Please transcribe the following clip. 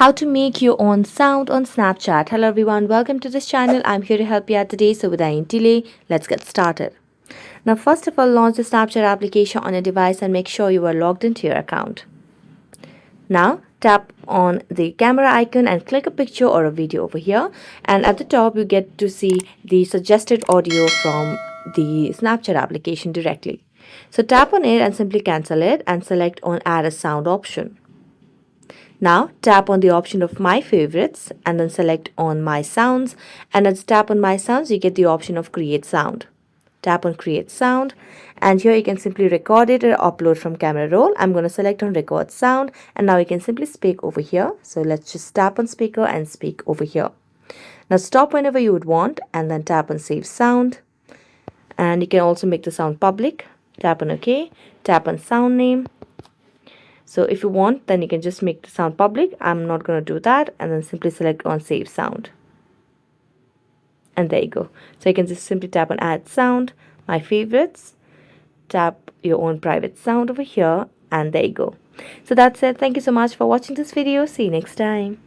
How to make your own sound on Snapchat. Hello everyone, welcome to this channel. I'm here to help you out today. So without any delay, let's get started. Now first of all, launch the Snapchat application on your device and make sure you are logged into your account. Now tap on the camera icon and click a picture or a video over here, and at the top you get to see the suggested audio from the Snapchat application directly. So tap on it and simply cancel it and select on add a sound option. Now tap on the option of my favorites and then select on my sounds, and as tap on my sounds you get the option of create sound. Tap on create sound and here you can simply record it or upload from camera roll. I'm going to select on record sound and now you can simply speak over here. So let's just tap on speaker and speak over here. Now stop whenever you would want and then tap on save sound, and you can also make the sound public. Tap on OK, tap on sound name. So if you want, then you can just make the sound public. I'm not going to do that, and then simply select on save sound. And there you go. So you can just simply tap on add sound, my favorites, tap your own private sound over here, and there you go. So that's it. Thank you so much for watching this video. See you next time.